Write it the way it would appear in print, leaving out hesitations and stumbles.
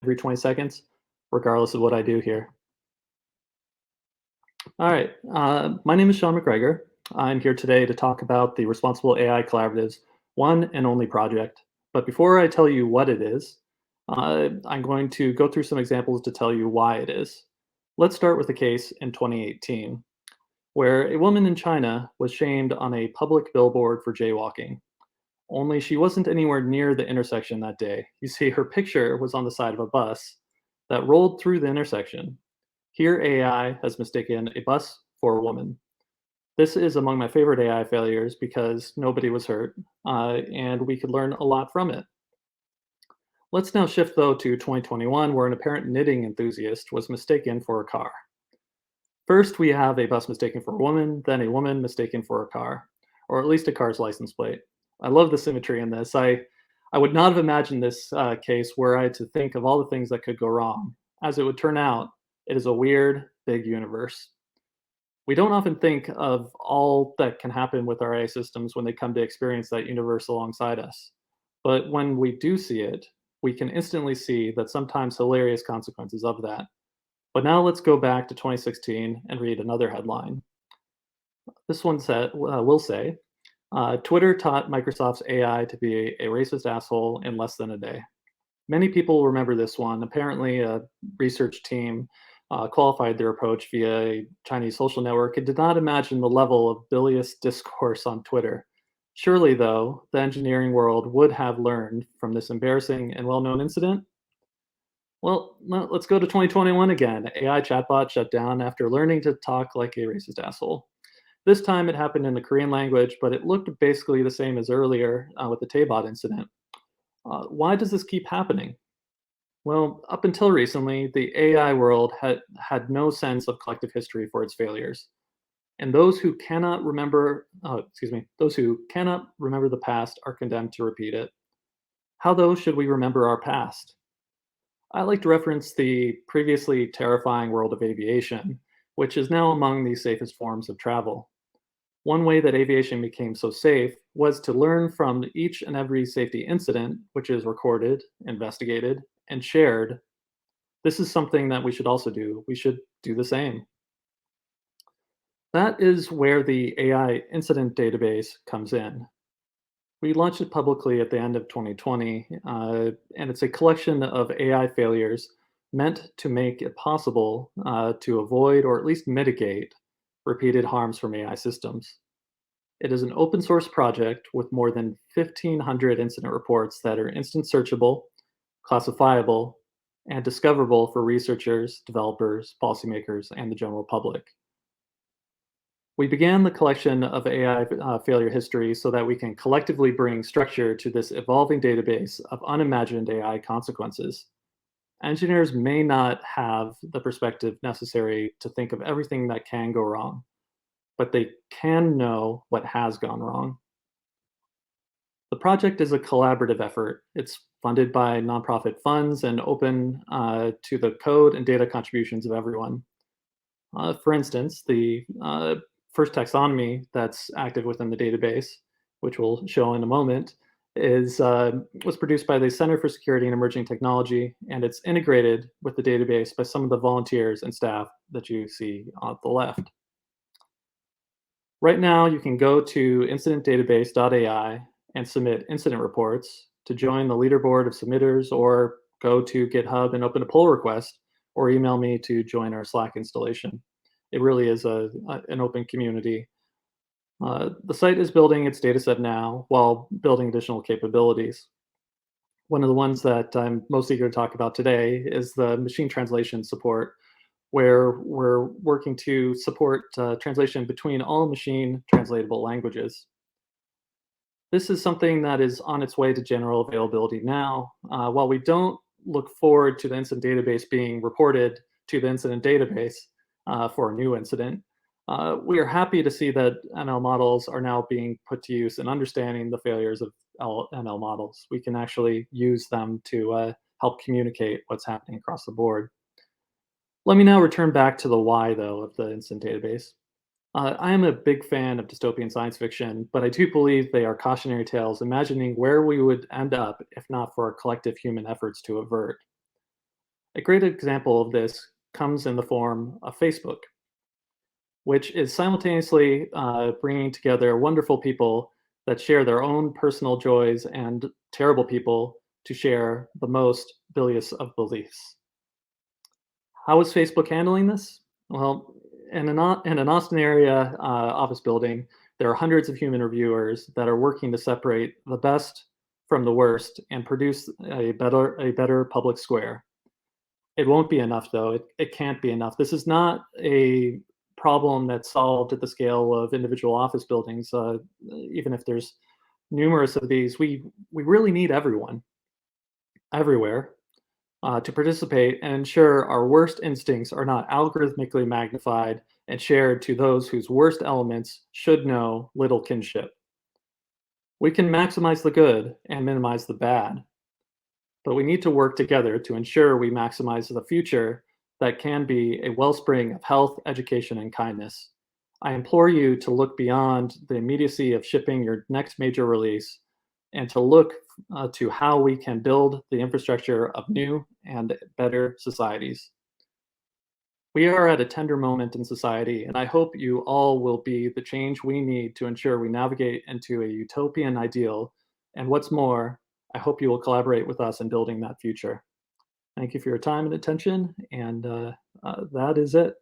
every 20 seconds, regardless of what I do here. All right. My name is Mcgregor. I'm here today to talk about the Responsible AI Collaborative's one and only project. But before I tell you what it is, I'm going to go through some examples to tell you why it is. Let's start with a case in 2018, where a woman in China was shamed on a public billboard for jaywalking. Only she wasn't anywhere near the intersection that day. You see, her picture was on the side of a bus that rolled through the intersection. Here, AI has mistaken a bus for a woman. This is among my favorite AI failures because nobody was hurt, and we could learn a lot from it. Let's now shift, though, to 2021, where an apparent knitting enthusiast was mistaken for a car. First, we have a bus mistaken for a woman, then a woman mistaken for a car, or at least a car's license plate. I love the symmetry in this. I would not have imagined this case were I to think of all the things that could go wrong. As it would turn out, it is a weird, big universe. We don't often think of all that can happen with our AI systems when they come to experience that universe alongside us. But when we do see it, we can instantly see that sometimes hilarious consequences of that. But now let's go back to 2016 and read another headline. This one will say, Twitter taught Microsoft's AI to be a racist asshole in less than a day. Many people remember this one. Apparently, a research team qualified their approach via a Chinese social network and did not imagine the level of bilious discourse on Twitter. Surely, though, the engineering world would have learned from this embarrassing and well known incident. Well, let's go to 2021 again. AI chatbot shut down after learning to talk like a racist asshole. This time it happened in the Korean language, but it looked basically the same as earlier with the Taybot incident. Why does this keep happening? Well, up until recently, the AI world had no sense of collective history for its failures. And those who cannot remember the past are condemned to repeat it. How, though, should we remember our past? I like to reference the previously terrifying world of aviation, which is now among the safest forms of travel. One way that aviation became so safe was to learn from each and every safety incident, which is recorded, investigated, and shared. This is something that we should also do. We should do the same. That is where the AI incident database comes in. We launched it publicly at the end of 2020, and it's a collection of AI failures meant to make it possible to avoid or at least mitigate repeated harms from AI systems. It is an open source project with more than 1,500 incident reports that are instant searchable, classifiable, and discoverable for researchers, developers, policymakers, and the general public. We began the collection of AI failure history so that we can collectively bring structure to this evolving database of unimagined AI consequences. Engineers may not have the perspective necessary to think of everything that can go wrong, but they can know what has gone wrong. The project is a collaborative effort. It's funded by nonprofit funds and open to the code and data contributions of everyone. For instance, the first taxonomy that's active within the database, which we'll show in a moment, was produced by the Center for Security and Emerging Technology, and it's integrated with the database by some of the volunteers and staff that you see on the left. Right now, you can go to incidentdatabase.ai and submit incident reports to join the leaderboard of submitters, or go to GitHub and open a pull request, or email me to join our Slack installation. It really is an open community. The site is building its dataset now while building additional capabilities. One of the ones that I'm most eager to talk about today is the machine translation support, where we're working to support translation between all machine translatable languages. This is something that is on its way to general availability now. While we don't look forward to the incident database being reported to the incident database for a new incident, we are happy to see that ML models are now being put to use in understanding the failures of ML models. We can actually use them to help communicate what's happening across the board. Let me now return back to the why, though, of the incident database. I am a big fan of dystopian science fiction, but I do believe they are cautionary tales imagining where we would end up if not for our collective human efforts to avert. A great example of this comes in the form of Facebook, which is simultaneously bringing together wonderful people that share their own personal joys and terrible people to share the most bilious of beliefs. How is Facebook handling this? Well, in an Austin area office building, there are hundreds of human reviewers that are working to separate the best from the worst and produce a better public square. It won't be enough, though. It can't be enough. This is not a problem that's solved at the scale of individual office buildings. Even if there's numerous of these, we really need everyone, everywhere, to participate and ensure our worst instincts are not algorithmically magnified and shared to those whose worst elements should know little kinship. We can maximize the good and minimize the bad, but we need to work together to ensure we maximize the future that can be a wellspring of health, education, and kindness. I implore you to look beyond the immediacy of shipping your next major release and to look to how we can build the infrastructure of new and better societies. We are at a tender moment in society, and I hope you all will be the change we need to ensure we navigate into a utopian ideal. And what's more, I hope you will collaborate with us in building that future. Thank you for your time and attention, and that is it.